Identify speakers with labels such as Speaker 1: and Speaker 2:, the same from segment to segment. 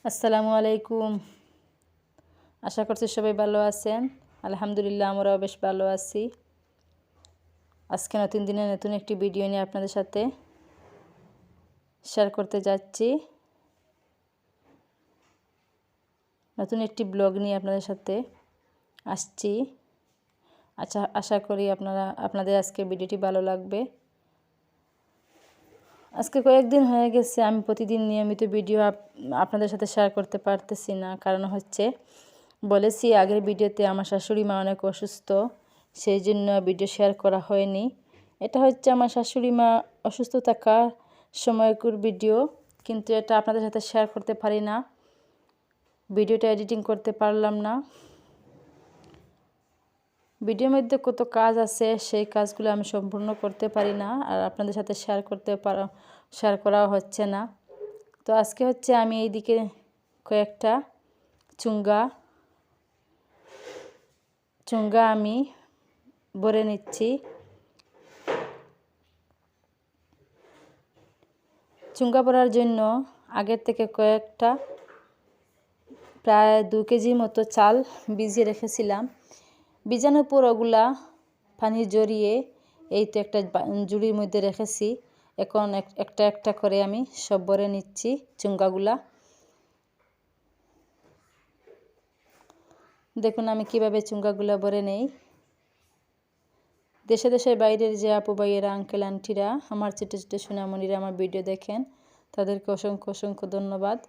Speaker 1: আসসালামু আলাইকুম। আশা করছি সবাই ভালো আছেন। আলহামদুলিল্লাহ আমরাও বেশ ভালো আছি। আজকে নতুন দিনে নতুন একটি ভিডিও নিয়ে আপনাদের সাথে শেয়ার করতে যাচ্ছি। নতুন একটি ব্লগ নিয়ে আপনাদের সাথে আসছি। আশা করি আপনাদের আজকে ভিডিওটি ভালো লাগবে। আজকে কয়েকদিন হয়ে গেছে আমি প্রতিদিন নিয়মিত ভিডিও আপনাদের সাথে শেয়ার করতে পারতেছি না। কারণ হচ্ছে বলেছি আগের ভিডিওতে আমার শাশুড়ি মা অনেক অসুস্থ, সেই জন্য ভিডিও শেয়ার করা হয়নি। এটা হচ্ছে আমার শাশুড়ি মা অসুস্থ থাকার সময়কার ভিডিও, কিন্তু এটা আপনাদের সাথে শেয়ার করতে পারি না। ভিডিওটা এডিটিং করতে পারলাম না। ভিডিওর মধ্যে কত কাজ আছে, সেই কাজগুলো আমি সম্পূর্ণ করতে পারি না, আর আপনাদের সাথে শেয়ার করাও হচ্ছে না। তো আজকে হচ্ছে আমি এইদিকে কয়েকটা চুঙ্গা আমি ভরে নিচ্ছি। চুঙ্গা ভরার জন্য আগের থেকে কয়েকটা প্রায় 2 কেজি মতো চাল ভিজিয়ে রেখেছিলাম। ভিজানোর পর ওগুলা পানি জড়িয়ে এই তো একটা ঝুড়ির মধ্যে রেখেছি। এখন একটা একটা করে আমি সব ভরে নিচ্ছি চুঙ্গাগুলা। দেখুন আমি কিভাবে চুঙ্গাগুলা ভরে নেই। দেশে দেশের বাইরের যে আপু ভাইয়েরা, আঙ্কেল আন্টিরা, আমার ছোটো ছোটো সোনামণিরা আমার ভিডিও দেখেন, তাদেরকে অসংখ্য অসংখ্য ধন্যবাদ।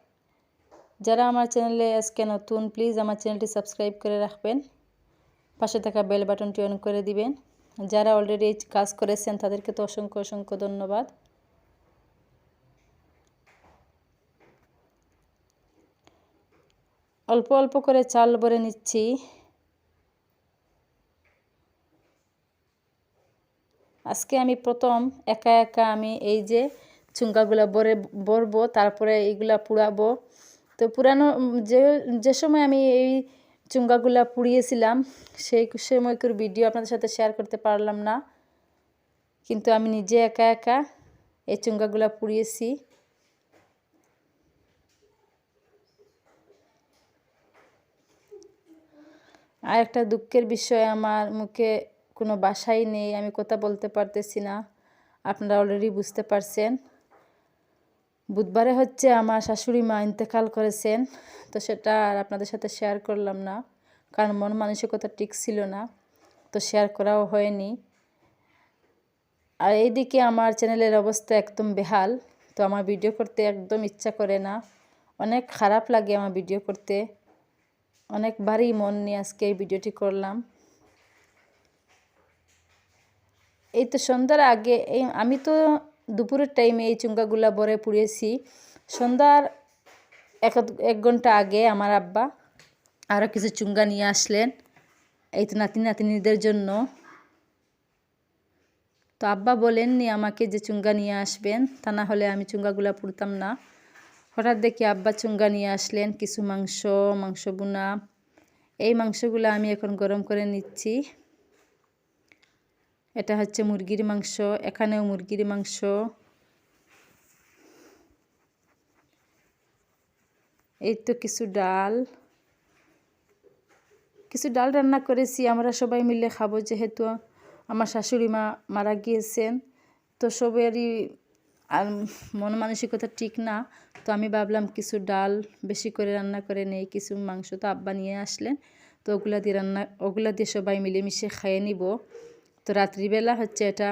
Speaker 1: যারা আমার চ্যানেলে আজকে নতুন, প্লিজ আমার চ্যানেলটি সাবস্ক্রাইব করে রাখবেন, পাশে থাকা বেল বাটনটি অন করে দিবেন। যারা অলরেডি কাজ করেছেন তাদেরকে তো অসংখ্য অসংখ্য ধন্যবাদ। অল্প অল্প করে চাল ভরে নিচ্ছি। আজকে আমি প্রথম একা একা আমি এই যে চুঙ্গাগুলো ভরবো, তারপরে এইগুলা পুড়াবো। তো পুরানো যে সময় আমি এই চুঙ্গাগুলা পুড়িয়েছিলাম সেই সময়কার ভিডিও আপনাদের সাথে শেয়ার করতে পারলাম না, কিন্তু আমি নিজে একা একা এই চুঙ্গাগুলা পুড়িয়েছি। আর একটা দুঃখের বিষয়, আমার মুখে কোনো ভাষাই নেই, আমি কথা বলতে পারতেছি না। আপনারা অলরেডি বুঝতে পারছেন। বুধবারে হচ্ছে আমার শাশুড়ি মা ইন্তেকাল করেছেন, তো সেটা আর আপনাদের সাথে শেয়ার করলাম না, কারণ মন মানসিকতা ঠিক ছিল না, তো শেয়ার করাও হয়নি। আর এইদিকে আমার চ্যানেলের অবস্থা একদম বেহাল, তো আমার ভিডিও করতে একদম ইচ্ছা করে না, অনেক খারাপ লাগে আমার ভিডিও করতে। অনেকবারই মন নিয়ে আজকে এই ভিডিওটি করলাম। এই তো সন্ধ্যার আগে আমি তো দুপুরের টাইমে এই চুঙ্গাগুলা ভরে পুড়িয়েছি। সন্ধ্যার 1 ঘন্টা আগে আমার আব্বা আরও কিছু চুঙ্গা নিয়ে আসলেন, এই তো নাতিনিদের জন্য। তো আব্বা বলেননি আমাকে যে চুঙ্গা নিয়ে আসবেন, তা না হলে আমি চুঙ্গাগুলা পুড়তাম না। হঠাৎ দেখি আব্বা চুঙ্গা নিয়ে আসলেন, কিছু মাংস বোনা। এই মাংসগুলো আমি এখন গরম করে নিচ্ছি। এটা হচ্ছে মুরগির মাংস, এখানেও মুরগির মাংস। এই তো কিছু ডাল রান্না করেছি, আমরা সবাই মিলে খাবো, যেহেতু আমার শাশুড়ি মা মারা গিয়েছেন। তো সবারই আর মন মানসিকতা ঠিক না, তো আমি ভাবলাম কিছু ডাল বেশি করে রান্না করে নেই, কিছু মাংস তো আব্বা নিয়ে আসলেন, তো ওগুলা দিয়ে সবাই মিলেমিশে খেয়ে নিব। তো রাত্রিবেলা হচ্ছে এটা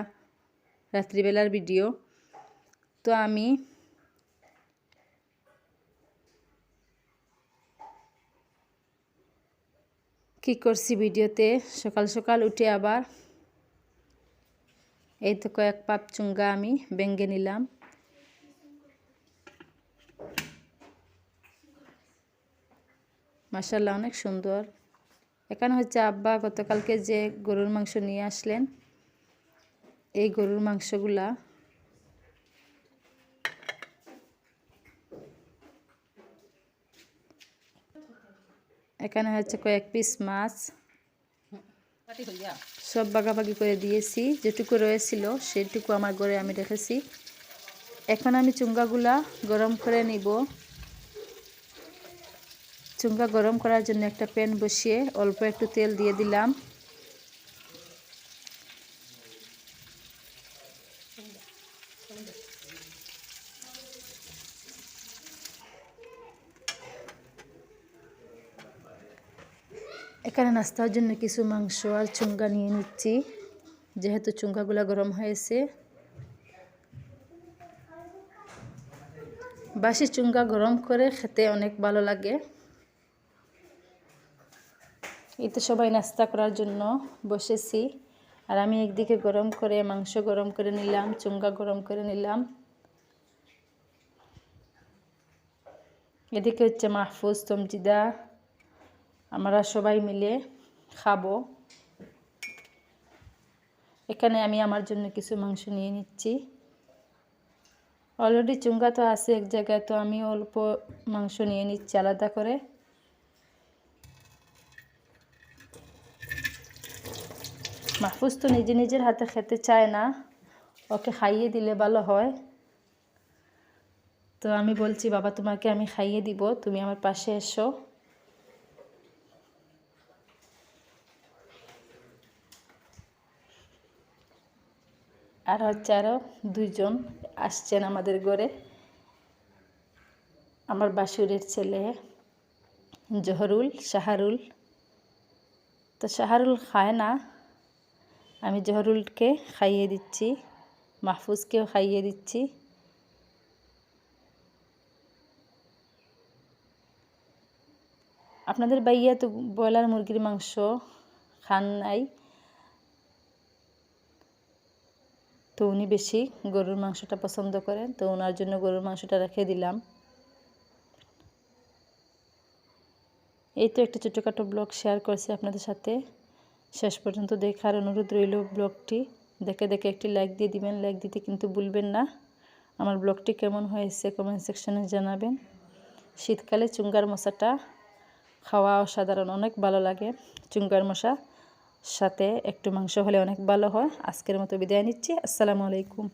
Speaker 1: রাত্রিবেলার ভিডিও। তো আমি কি করছি ভিডিওতে, সকাল সকাল উঠে আবার এই তো কয়েক পাপ চুঙ্গা আমি ভেঙে নিলাম। মাশাআল্লাহ অনেক সুন্দর। এখানে হচ্ছে আব্বা গতকালকে যে গরুর মাংস নিয়ে আসলেন, এই গরুর মাংসগুলা এখানে হচ্ছে কয়েক পিস মাছ, সব ভাগাভাগি করে দিয়েছি। যেটুকু রয়েছিল সেটুকু আমার ঘরে আমি রেখেছি। এখন আমি চুঙ্গাগুলা গরম করে নিব। চুঙ্গা গরম করার জন্য একটা প্যান বসিয়ে অল্প একটু তেল দিয়ে দিলাম। এখানে নাস্তার জন্য কিছু মাংস আর চুঙ্গা নিয়ে নিচ্ছি, যেহেতু চুঙ্গাগুলো গরম হয়েছে। বাসি চুঙ্গা গরম করে খেতে অনেক ভালো লাগে। এই তো সবাই নাস্তা করার জন্য বসেছি, আর আমি একদিকে গরম করে মাংস গরম করে নিলাম, চুঙ্গা গরম করে নিলাম। এদিকে হচ্ছে মাহফুজ, তমজিদা, আমরা সবাই মিলে খাবো। এখানে আমি আমার জন্য কিছু মাংস নিয়ে নিচ্ছি। অলরেডি চুঙ্গা তো আছে এক জায়গায়, তো আমি অল্প মাংস নিয়ে নিচ্ছি আলাদা করে। মাহফুজ তো নিজের হাতে খেতে চায় না, ওকে খাইয়ে দিলে ভালো হয়। তো আমি বলছি, বাবা তোমাকে আমি খাইয়ে দিব, তুমি আমার পাশে এসো। আর হচ্ছে আরও 2 জন আসছেন আমাদের ঘরে। আমার বাসুরের ছেলে জহরুল, শাহরুল। তো শাহরুল খায় না, আমি জহরুলকে খাইয়ে দিচ্ছি, মাহফুজকেও খাইয়ে দিচ্ছি। আপনাদের ভাইয়া তো ব্রয়লার মুরগির মাংস খান নাই, তো উনি বেশি গরুর মাংসটা পছন্দ করেন, তো ওনার জন্য গরুর মাংসটা রেখে দিলাম। এই তো একটা ছোটোখাটো ব্লগ শেয়ার করছি আপনাদের সাথে। শেষ পর্যন্ত দেখার অনুরোধ রইল। ব্লগটি দেখে একটি লাইক দিয়ে দিবেন, লাইক দিতে কিন্তু ভুলবেন না। আমার ব্লগটি কেমন হয়েছে কমেন্ট সেকশনে জানাবেন। শীতকালে চুঙ্গার মশাটা খাওয়া অসাধারণ, অনেক ভালো লাগে। চুঙ্গার মশা সাথে একটু মাংস হলে অনেক ভালো হয়। আজকের মতো বিদায় নিচ্ছি। আসসালামু আলাইকুম।